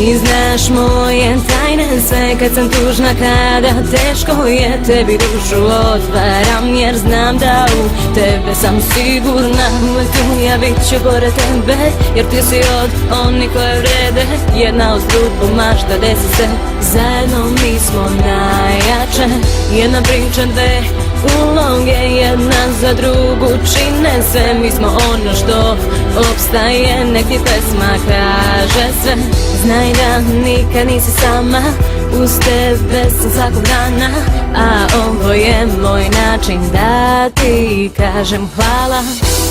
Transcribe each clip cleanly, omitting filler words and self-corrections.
Ti znaš moje tajne sve kad sam tužna, kada teško je, tebi dušu otvaram jer znam da u tebe sam sigurna. Uvijek tu ja bit ću pored tebe jer ti si od onih koje vrede. Jedna uz drugu mašta desi se, zajedno mi smo najjače. Jedna priča, dve uloge, jedna za drugu čine sve. Mi smo ono što opstaje, nek ti pesma kaže sve. Znaj da nikad nisi sama, uz tebe sam svakog dana. A ovo je moj način da ti kažem hvala.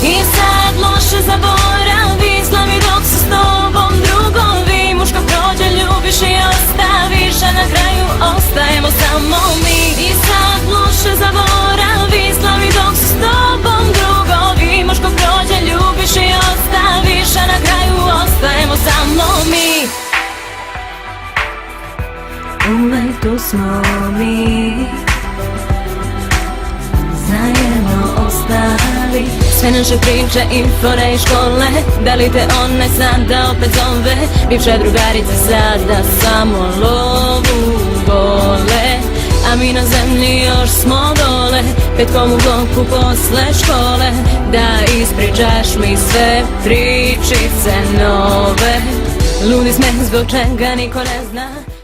I sad loše zaboravi, slavi dok su s tobom drugovi. Muško prođe, ljubiš i ostaviš, a na kraju ostajemo samo mi. I sad loše zaboravi, slavi dok su s tobom drugovi. Muško prođe, ljubiš i ostaviš, a na kraju ostajemo samo mi. Uvek tu smo mi, zajedno ostali. Sve naše priče i fore i škole, da li te one sada opet zove? Bivša drugarica sada samo lovu vole, a mi na zemlji još smo dole, petkom u bloku posle škole. Da ispričaš mi sve pričice nove, ludi smeh zbog čega niko ne zna.